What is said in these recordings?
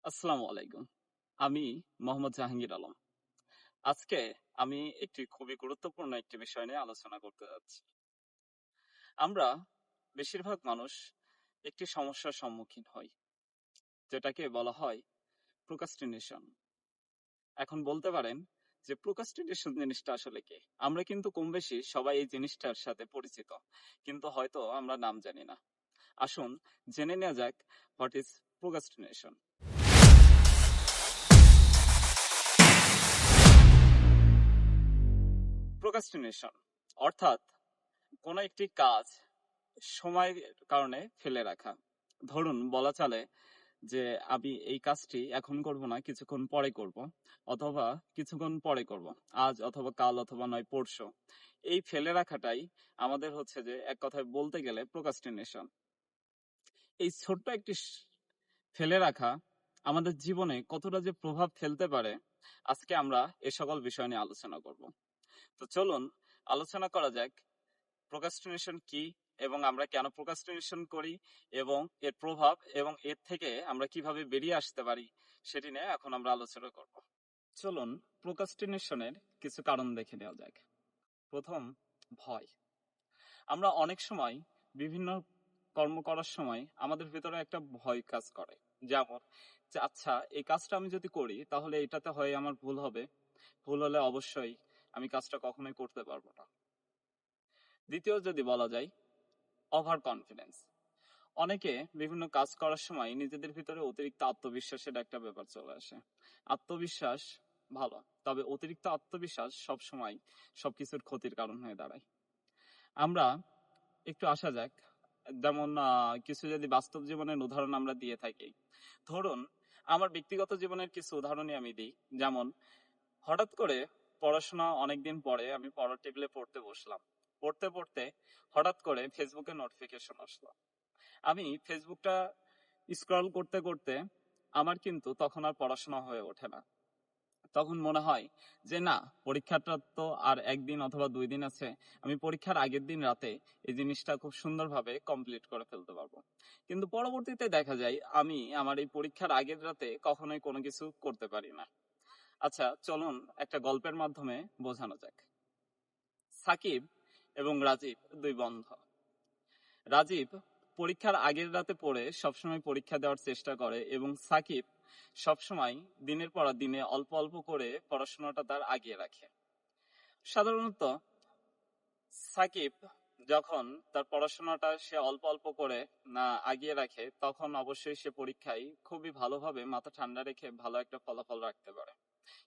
আসসালামু আলাইকুম। আমি মোহাম্মদ জাহাঙ্গীর আলম। আজকে আমি একটি খুবই গুরুত্বপূর্ণ একটি বিষয় নিয়ে আলোচনা করতে যাচ্ছি। আমরা বেশিরভাগ মানুষ একটি সমস্যার সম্মুখীন হই, যেটাকে বলা হয় প্রোক্রাস্টিনেশন। এখন বলতে পারেন যে প্রোক্রাস্টিনেশন জিনিসটা আসলে কি? আমরা কিন্তু কম বেশি সবাই এই জিনিসটার সাথে পরিচিত, কিন্তু হয়তো আমরা নাম জানি না। আসুন জেনে নেওয়া যাক হোয়াট ইজ প্রোক্রাস্টিনেশন। প্রোক্রাস্টিনেশন অর্থাৎ কোনো একটি কাজ সময়ের কারণে ফেলে রাখা। ধরুন বলা চলে যে আমি এই কাজটি এখন করব না, কিছুক্ষণ পরে করব, অথবা কিছুক্ষণ পরে করব, আজ অথবা কাল অথবা নয় পরশু। এই ফেলে রাখাটাই আমাদের হচ্ছে যে এক কথায় বলতে গেলে প্রোক্রাস্টিনেশন। এই ছোট্ট একটি ফেলে রাখা আমাদের জীবনে কতটা যে প্রভাব ফেলতে পারে, আজকে আমরা এ সকল বিষয় নিয়ে আলোচনা করব। তো চলুন আলোচনা করা যাক প্রোক্রাস্টিনেশন কি এবং আমরা কেন প্রোক্রাস্টিনেশন করি এবং এর প্রভাব এবং এর থেকে আমরা কিভাবে বেরিয়ে আসতে পারি সেটি নিয়ে এখন আমরা আলোচনা করব। চলুন প্রোক্রাস্টিনেশনের কিছু কারণ দেখে নেওয়া যাক। প্রথম, ভয়। আমরা অনেক সময় বিভিন্ন কর্ম করার সময় আমাদের ভিতরে একটা ভয় কাজ করে। যেমন যে আচ্ছা এই কাজটা আমি যদি করি তাহলে এটাতে হয় আমার ভুল হবে, ভুল হলে অবশ্যই আমি কাজটা কখনোই করতে পারবো না। দ্বিতীয় যদি বলা যায়, ওভার কনফিডেন্স। অনেকে বিভিন্ন কাজ করার সময় নিজেদের ভিতরে অতিরিক্ত আত্মবিশ্বাসের একটা ব্যাপার চলে আসে। আত্মবিশ্বাস ভালো, তবে অতিরিক্ত আত্মবিশ্বাস সবসময় সবকিছুর ক্ষতির কারণ হয়ে দাঁড়ায়। আমরা একটু আসা যাক, যেমন কিছু যদি বাস্তব জীবনের উদাহরণ আমরা দিয়ে থাকি। ধরুন আমার ব্যক্তিগত জীবনের কিছু উদাহরণই আমি দিই। যেমন হঠাৎ করে পড়াশোনা অনেকদিন পরে আমি পড়ার টেবিলে পড়তে বসলাম। পড়তে পড়তে হঠাৎ করে ফেসবুকে নোটিফিকেশন আসলো। আমি ফেসবুকটা স্ক্রল করতে করতে আমার কিন্তু তখন আর পড়াশোনা হয়ে ওঠে না। তখন মনে হয় যে না, পরীক্ষাটা তো আর একদিন অথবা 2 দিন আছে, আমি পরীক্ষার আগের দিন রাতে এই জিনিসটা খুব সুন্দরভাবে কমপ্লিট করে ফেলতে পারবো। কিন্তু পরবর্তীতে দেখা যায় আমি আমার এই পরীক্ষার আগের রাতে কখনোই কোনো কিছু করতে পারি না। আচ্ছা চলুন একটা গল্পের মাধ্যমে বোঝানো যাক। সাকিব এবং রাজীব দুই বন্ধু। রাজীব পরীক্ষার আগের রাতে পড়ে সবসময় পরীক্ষা দেওয়ার চেষ্টা করে এবং সাকিব সবসময় দিনের পর দিনে অল্প অল্প করে পড়াশোনাটা তার আগিয়ে রাখে। সাধারণত সাকিব যখন তার পড়াশোনাটা সে অল্প অল্প করে না আগিয়ে রাখে, তখন অবশ্যই সে পরীক্ষায় খুবই ভালোভাবে মাথা ঠান্ডা রেখে ভালো একটা ফলাফল রাখতে পারে।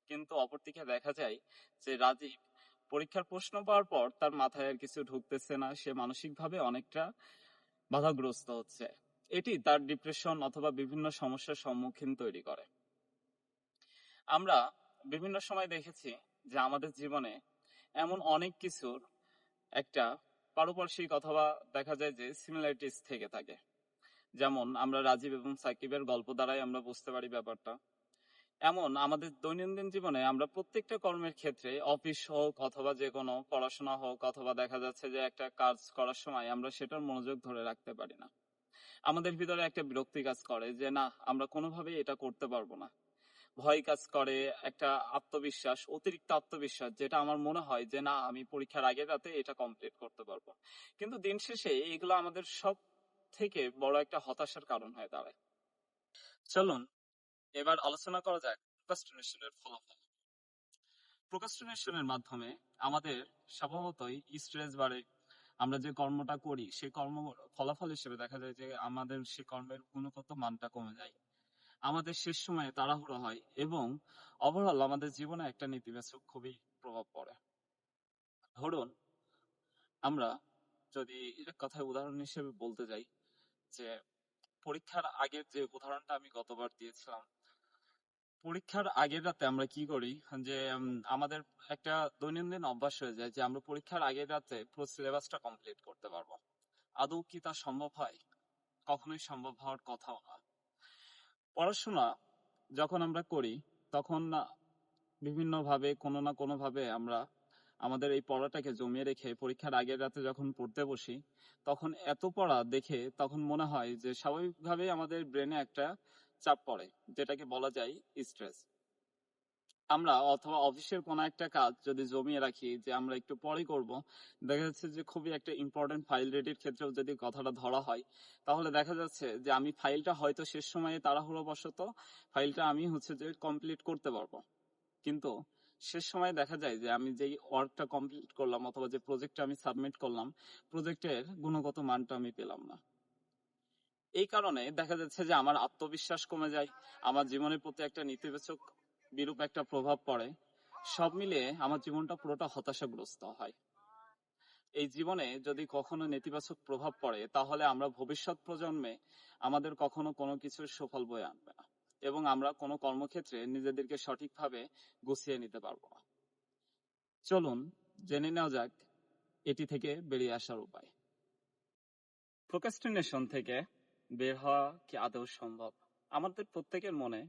কিন্তু অপরদিকে দেখা যায় যে রাজীব পরীক্ষার প্রশ্ন পাওয়ার পর তার মাথায় আর কিছু ঢুকতেছে না, সে মানসিকভাবে অনেকটা বাধাগ্রস্ত হচ্ছে। এটি তার ডিপ্রেশন অথবা বিভিন্ন সমস্যার সম্মুখীন তৈরি করে। আমরা বিভিন্ন সময় দেখেছি যে আমাদের জীবনে এমন অনেক কিছুর একটা পারপার্শ্বিক অথবা দেখা যায় যে সিমিলারিটিস থেকে থাকে। যেমন আমরা রাজীব এবং সাকিবের গল্প দ্বারাই আমরা বুঝতে পারি ব্যাপারটা। এমন আমাদের দৈনন্দিন জীবনে আমরা প্রত্যেকটা কর্মের ক্ষেত্রে, অফিস হোক অথবা যে কোনো পড়াশোনা হোক অথবা দেখা যাচ্ছে যে একটা কাজ করার সময় আমরা সেটার মনোযোগ ধরে রাখতে পারি না। আমাদের ভিতরে একটা বিরক্তি কাজ করে যে না, আমরা কোনোভাবেই এটা করতে পারবো না। ভয় কাজ করে, একটা আত্মবিশ্বাস, অতিরিক্ত আত্মবিশ্বাস, যেটা আমার মনে হয় যে না, আমি পরীক্ষার আগের রাতে এটা কমপ্লিট করতে পারবো। কিন্তু দিন শেষে এগুলো আমাদের সব থেকে বড় একটা হতাশার কারণ হয়ে দাঁড়ায়। চলুন এবার আলোচনা করা যাক প্রোক্রাস্টিনেশনের ফলাফল। প্রোক্রাস্টিনেশনের মাধ্যমে আমাদের স্বভাবতই স্ট্রেস বাড়ে। আমরা যে কর্মটা করি সেই কর্ম ফলাফল হিসেবে দেখা যায় যে আমাদের সেই কর্মের গুণগত মানটা কমে যায়, আমাদের শেষ সময়ে তাড়াহুড়ো হয় এবং ওভারঅল আমাদের জীবনে একটা নেতিবাচক খুবই প্রভাব পড়ে। ধরুন আমরা যদি এক কথায় উদাহরণ হিসেবে বলতে যাই, যে পরীক্ষার আগের যে উদাহরণটা আমি গতবার দিয়েছিলাম, পরীক্ষার আগের রাতে আমরা কি করি যে আমাদের একটা দৈনন্দিন অভ্যাস হয়ে যায় যে আমরা পরীক্ষার আগের রাতে পুরো সিলেবাসটা কমপ্লিট করতে পারবো। আদৌ কি তা সম্ভব হয়? কখনোই সম্ভব হওয়ার কথাও না। পড়াশোনা যখন আমরা করি তখন বিভিন্ন ভাবে কোনো না কোনো ভাবে আমরা আমাদের এই পড়াটাকে জমিয়ে রেখে পরীক্ষার আগের রাতে যখন পড়তে বসি, তখন এত পড়া দেখে তখন মনে হয় যে স্বাভাবিকভাবেই আমাদের ব্রেনে একটা চাপ পড়ে, যেটাকে বলা যায় স্ট্রেস। আমরা অথবা অফিসের কোনো একটা কাজ যদি জমিয়ে রাখি যে আমরা একটু পরে করব, দেখা যাচ্ছে যে খুবই একটা ইম্পর্টেন্ট ফাইল রেডির ক্ষেত্রেও যদি কথাটা ধরা হয়, তাহলে দেখা যাচ্ছে যে আমি ফাইলটা হয়তো শেষ সময়ে তাড়াহুড়ো বশত ফাইলটা আমি যে কমপ্লিট করতে পারবো, কিন্তু শেষ সময় দেখা যায় যে আমি যেই ওয়ার্কটা কমপ্লিট করলাম অথবা যে প্রজেক্টটা আমি সাবমিট করলাম, প্রজেক্টের গুণগত মানটা আমি পেলাম না। এই কারণে দেখা যাচ্ছে যে আমার আত্মবিশ্বাস কমে যায়, আমার জীবনের প্রতি একটা নেতিবাচক বিরূপ একটা প্রভাব পড়ে। সব মিলিয়ে আমার জীবনটা পুরোটা হতাশাগ্রস্ত হয়। এই জীবনে যদি কখনো নেতিবাচক প্রভাব পড়ে, তাহলে আমরা ভবিষ্যৎ প্রজন্মে আমাদের কখনো কোনো কিছুর সুফল বয়ে আনবে না, এবং আমরা কোনো কর্মক্ষেত্রে নিজেদেরকে সঠিকভাবে গুছিয়ে নিতে পারবো না। চলুন জেনে নেওয়া যাক এটি থেকে বেরিয়ে আসার উপায়। প্রোক্রাস্টিনেশন থেকে বের হওয়া কি আদৌ সম্ভব? আমাদের প্রত্যেকের মনে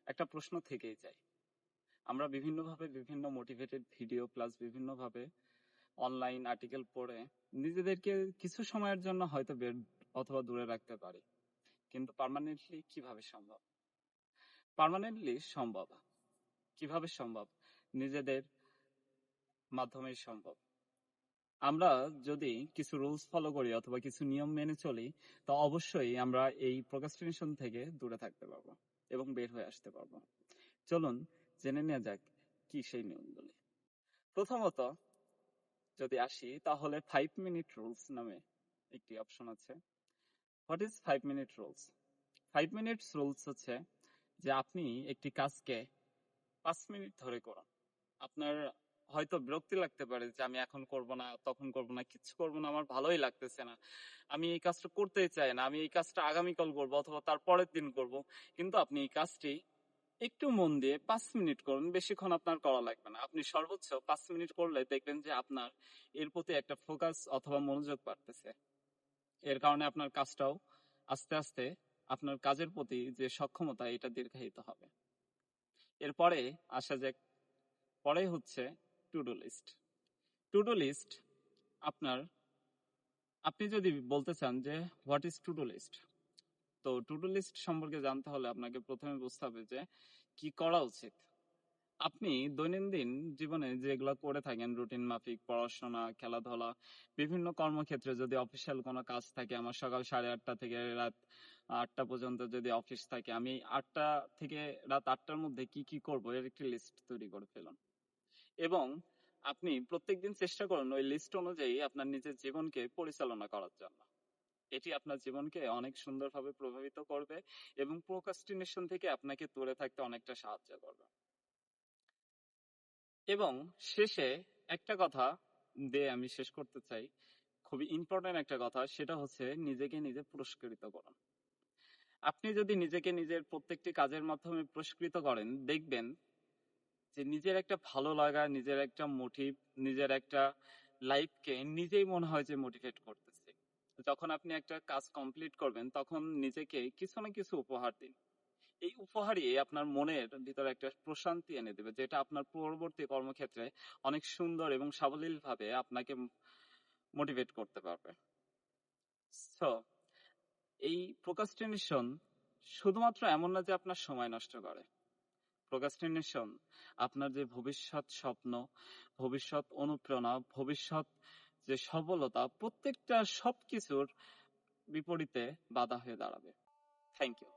একটা প্রশ্ন থেকেই যায়। আমরা বিভিন্নভাবে বিভিন্ন মোটিভেটেড ভিডিও প্লাস বিভিন্নভাবে অনলাইন আর্টিকেল পড়ে নিজেদেরকে কিছু সময়ের জন্য হয়তো বের অথবা দূরে রাখতে পারি, কিন্তু পার্মানেন্টলি কিভাবে সম্ভব? পার্মানেন্টলি সম্ভব। কিভাবে সম্ভব? নিজেদের মাধ্যমেই সম্ভব। আমরা যদি কিছু রুলস ফলো করি অথবা কিছু নিয়ম মেনে চলি, তো অবশ্যই আমরা এই প্রোক্রাস্টিনেশন থেকে দূরে থাকতে পারবো এবং বের হয়ে আসতে পারবো। চলুন জেনে নেওয়া যাক কি সেই নিয়মগুলি। প্রথমত যদি আসি, তাহলে 5 মিনিট রুলস নামে একটি অপশন আছে। What is 5 minute rules? 5 minutes rules হচ্ছে যে আপনি একটি কাজকে 5 মিনিট ধরে করুন। আপনার হয়তো বিরক্তি লাগতে পারে যে আমি এখন করব না, তখন করব না, কিচ্ছু করব না, আমার ভালোই লাগতেছে না, আমি এই কাজটা করতেই চাই না, আমি এই কাজটা আগামীকাল করব অথবা তার পরের দিন করব। কিন্তু আপনি এই কাজটি একটু মন দিয়ে 5 মিনিট করুন, বেশিক্ষণ আপনার করা লাগবে না। আপনি সর্বোচ্চ 5 মিনিট করলে দেখবেন যে আপনার এর প্রতি একটা ফোকাস অথবা মনোযোগ বাড়তেছে। এর কারণে আপনার কাজটাও আস্তে আস্তে আপনার কাজের প্রতি যে সক্ষমতা, এটা দীর্ঘায়িত হবে। এরপরে আসা যাক, পরে হচ্ছে to do list. To do list আপনার, আপনি যদি বলতে চান যে what is to do list, তো টু ডু লিস্ট সম্পর্কে জানতে হলে আপনাকে প্রথমে বুঝতে হবে যে কি করা উচিত। আপনি দৈনন্দিন জীবনে যেগুলো করে থাকেন রুটিন মাফিক, পড়াশোনা, খেলাধুলা, বিভিন্ন কর্মক্ষেত্রে যদি অফিসিয়াল কোনো কাজ থাকে, আমার সকাল 8:30 থেকে রাত 8টা পর্যন্ত যদি অফিস থাকে, আমি 8টা থেকে রাত 8টার মধ্যে কি কি করব এর একটি লিস্ট তৈরি করে ফেলুন। এবং আপনি প্রত্যেকদিন চেষ্টা করুন ওই লিস্ট অনুযায়ী আপনার নিজের জীবনকে পরিচালনা করার জন্য। এটি আপনার জীবনকে অনেক সুন্দরভাবে প্রভাবিত করবে এবং প্রোক্রাস্টিনেশন থেকে আপনাকে দূরে থাকতে অনেকটা সাহায্য করবে। এবং শেষে একটা কথা দিয়ে আমি শেষ করতে চাই, খুবই ইম্পর্টেন্ট একটা কথা, সেটা হচ্ছে নিজেকে নিজে পুরস্কৃত করুন। আপনি যদি নিজেকে নিজের প্রত্যেকটি কাজের মাধ্যমে পুরস্কৃত করেন, দেখবেন যে নিজের একটা ভালো লাগা, নিজের একটা মোটিভ, নিজের একটা লাইফকে নিজেই মনে হয় যে মোটিভেট করতেছে। যখন আপনি একটা কাজ কমপ্লিট করবেন, তখন নিজেকে কিছু না কিছু উপহার দিন। এই উপহারই আপনার মনের ভিতরে একটা প্রশান্তি এনে দেবে, যেটা আপনার পরবর্তী কর্মক্ষেত্রে অনেক সুন্দর এবং সাবলীল ভাবে আপনাকে মোটিভেট করতে পারবে। সো এই প্রোক্রাস্টিনেশন শুধুমাত্র এমন না যে আপনার সময় নষ্ট করে। প্রোক্রাস্টিনেশন আপনার যে ভবিষ্যৎ স্বপ্ন, ভবিষ্যৎ অনুপ্রেরণা, ভবিষ্যৎ যে সফলতা, প্রত্যেকটা সবকিছুর বিপরীতে বাধা হয়ে দাঁড়াবে। Thank you.